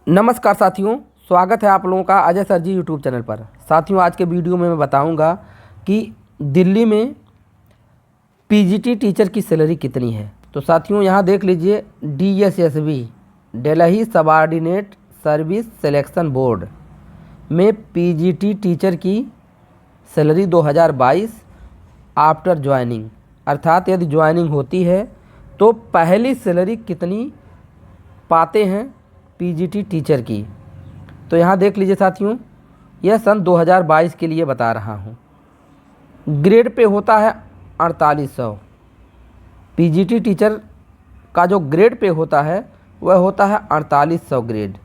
नमस्कार साथियों, स्वागत है आप लोगों का अजय सर जी यूट्यूब चैनल पर। साथियों, आज के वीडियो में मैं बताऊंगा कि दिल्ली में पीजीटी टीचर की सैलरी कितनी है। तो साथियों यहाँ देख लीजिए, DSSB Delhi subordinate service selection board में पीजीटी टीचर की सैलरी 2022 आफ्टर ज्वाइनिंग, अर्थात यदि ज्वाइनिंग होती है तो पहली सैलरी कितनी पाते हैं पीजीटी टीचर की। तो यहाँ देख लीजिए साथियों, यह सन 2022 के लिए बता रहा हूँ। ग्रेड पे होता है 4800। पीजीटी टीचर का जो ग्रेड पे होता है वह होता है 4800 ग्रेड।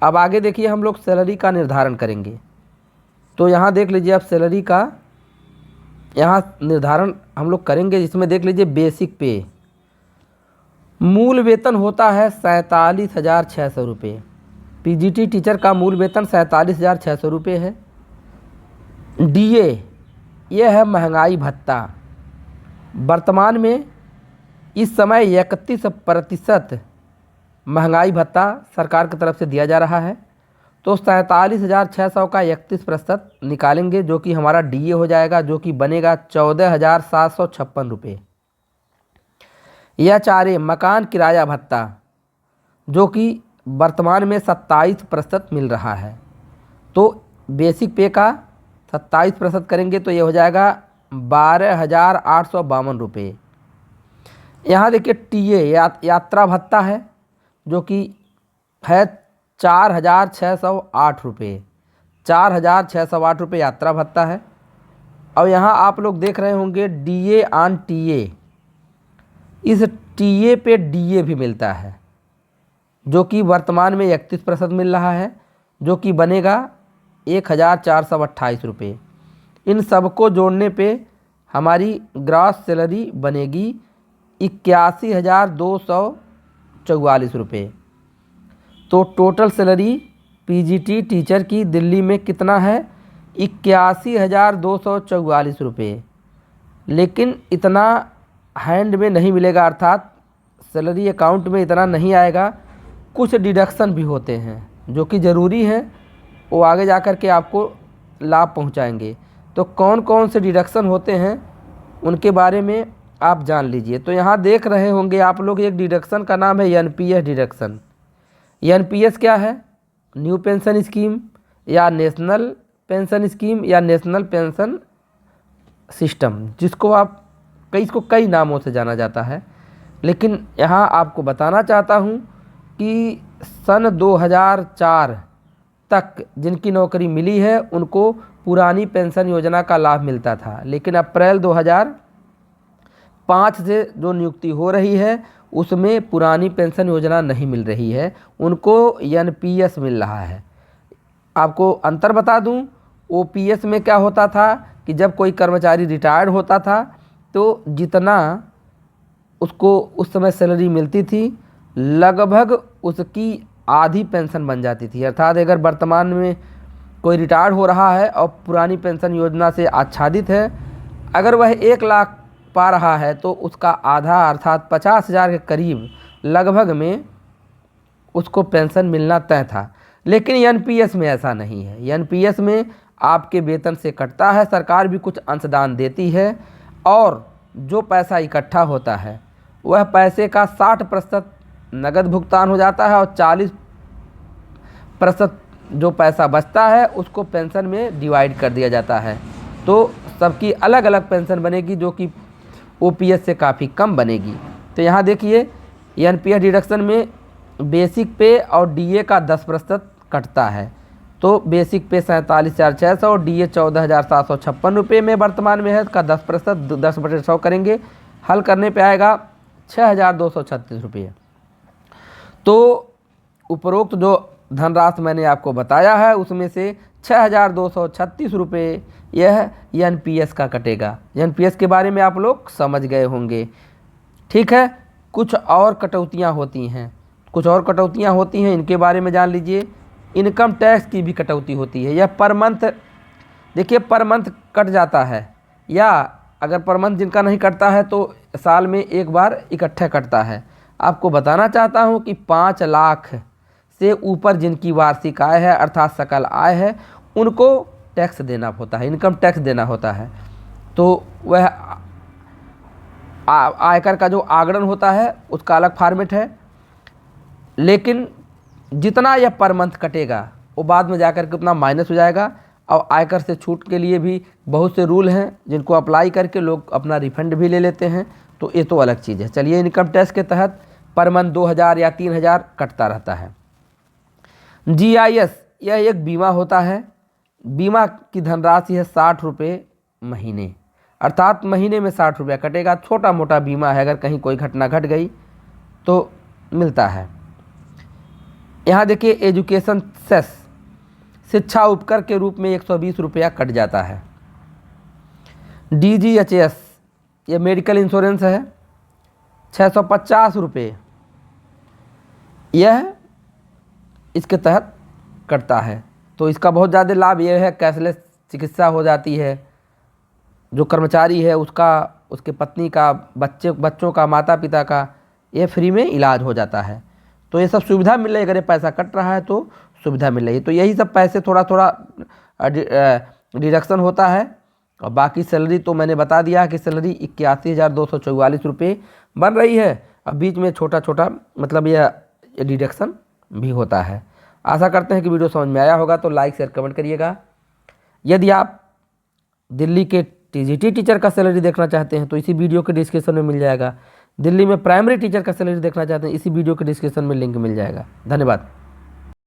अब आगे देखिए, हम लोग सैलरी का निर्धारण करेंगे। तो यहाँ देख लीजिए, अब सैलरी का यहाँ निर्धारण हम लोग करेंगे, जिसमें देख लीजिए बेसिक पे मूल वेतन होता है 47,600 रुपये। पीजीटी टीचर का मूल वेतन 47,600 रुपये है। डीए यह है महंगाई भत्ता। वर्तमान में इस समय 31% महंगाई भत्ता सरकार की तरफ से दिया जा रहा है। तो 47,600 का 31% निकालेंगे, जो कि हमारा डीए हो जाएगा, जो कि बनेगा 14,756 रुपये। यह चारे मकान किराया भत्ता, जो कि वर्तमान में 27% मिल रहा है। तो बेसिक पे का 27% करेंगे तो ये हो जाएगा 12,852 रुपये। यहाँ देखिए टीए यात्रा भत्ता है, जो कि है 4,608 रुपये। 4,608 रुपये यात्रा भत्ता है। और यहाँ आप लोग देख रहे होंगे डीए ऑन टीए, इस टीए पे डीए भी मिलता है, जो कि वर्तमान में 31% मिल रहा है, जो कि बनेगा 1,428 रुपये। इन सबको जोड़ने पे हमारी ग्रॉस सैलरी बनेगी 81,244 रुपये। तो टोटल सैलरी पीजीटी टीचर की दिल्ली में कितना है? 81,244 रुपये। लेकिन इतना हैंड में नहीं मिलेगा, अर्थात सैलरी अकाउंट में इतना नहीं आएगा। कुछ डिडक्शन भी होते हैं जो कि ज़रूरी है, वो आगे जा कर के आपको लाभ पहुंचाएंगे। तो कौन कौन से डिडक्शन होते हैं उनके बारे में आप जान लीजिए। तो यहाँ देख रहे होंगे आप लोग, एक डिडक्शन का नाम है एनपीएस डिडक्शन। एनपीएस क्या है? न्यू पेंशन स्कीम या नेशनल पेंशन स्कीम या नेशनल पेंशन सिस्टम, इसको कई नामों से जाना जाता है। लेकिन यहाँ आपको बताना चाहता हूँ कि सन 2004 तक जिनकी नौकरी मिली है उनको पुरानी पेंशन योजना का लाभ मिलता था। लेकिन अप्रैल 2005 से जो नियुक्ति हो रही है उसमें पुरानी पेंशन योजना नहीं मिल रही है, उनको एनपीएस मिल रहा है। आपको अंतर बता दूं, ओपीएस में क्या होता था कि जब कोई कर्मचारी रिटायर्ड होता था तो जितना उसको उस समय सैलरी मिलती थी, लगभग उसकी आधी पेंशन बन जाती थी। अर्थात अगर वर्तमान में कोई रिटायर्ड हो रहा है और पुरानी पेंशन योजना से आच्छादित है, अगर वह 1 लाख पा रहा है तो उसका आधा अर्थात 50,000 के करीब लगभग में उसको पेंशन मिलना तय था। लेकिन एनपीएस में ऐसा नहीं है। एनपीएस में आपके वेतन से कटता है, सरकार भी कुछ अंशदान देती है, और जो पैसा इकट्ठा होता है वह पैसे का 60% नगद भुगतान हो जाता है और 40% जो पैसा बचता है उसको पेंशन में डिवाइड कर दिया जाता है। तो सबकी अलग अलग पेंशन बनेगी, जो कि ओपीएस से काफ़ी कम बनेगी। तो यहाँ देखिए, एनपीएस डिडक्शन में बेसिक पे और डीए का 10% कटता है। तो बेसिक पे 47,600 और डीए 14,756 रुपये में वर्तमान में है। इसका 10% 10/100 करेंगे, हल करने पे आएगा 6,236 रुपये। तो उपरोक्त जो धनराशि मैंने आपको बताया है उसमें से 6,236 रुपये यह एनपीएस का कटेगा। एनपीएस के बारे में आप लोग समझ गए होंगे, ठीक है। कुछ और कटौतियाँ होती हैं, इनके बारे में जान लीजिए। इनकम टैक्स की भी कटौती होती है। यह पर मंथ, देखिए पर मंथ कट जाता है, या अगर पर मंथ जिनका नहीं कटता है तो साल में एक बार इकट्ठे कटता है। आपको बताना चाहता हूं कि 5 लाख से ऊपर जिनकी वार्षिक आय है अर्थात सकल आय है, उनको टैक्स देना होता है, इनकम टैक्स देना होता है। तो वह आयकर का जो आगरण होता है उसका अलग फॉर्मेट है, लेकिन जितना यह पर मंथ कटेगा वो बाद में जाकर के उतना माइनस हो जाएगा। और आयकर से छूट के लिए भी बहुत से रूल हैं जिनको अप्लाई करके लोग अपना रिफंड भी ले लेते हैं, तो ये तो अलग चीज़ है। चलिए, इनकम टैक्स के तहत पर मंथ 2000 या 3000 कटता रहता है। GIS यह एक बीमा होता है। बीमा की धनराशि है 60 रुपये महीने, अर्थात महीने में 60 रुपया कटेगा। छोटा मोटा बीमा है, अगर कहीं कोई घटना घट गई तो मिलता है। यहाँ देखिए, एजुकेशन सेस शिक्षा उपकर के रूप में 120 रुपया कट जाता है। DGHS ये मेडिकल इंश्योरेंस है, 650 रुपये यह इसके तहत कटता है। तो इसका बहुत ज़्यादा लाभ यह है, कैशलेस चिकित्सा हो जाती है। जो कर्मचारी है उसका, उसके पत्नी का, बच्चों का, माता पिता का, ये फ्री में इलाज हो जाता है। तो ये सब सुविधा मिल रही है। अगर ये पैसा कट रहा है तो सुविधा मिल रही है। तो यही सब पैसे थोड़ा थोड़ा डिडक्शन होता है। और बाकी सैलरी तो मैंने बता दिया कि सैलरी 81,244 रुपये बन रही है। अब बीच में छोटा छोटा मतलब यह डिडक्शन भी होता है। आशा करते हैं कि वीडियो समझ में आया होगा, तो लाइक शेयर कमेंट करिएगा। यदि आप दिल्ली के TGT टीचर का सैलरी देखना चाहते हैं तो इसी वीडियो के डिस्क्रिप्शन में मिल जाएगा। दिल्ली में प्राइमरी टीचर का सैलरी देखना चाहते हैं, इसी वीडियो के डिस्क्रिप्शन में लिंक मिल जाएगा। धन्यवाद।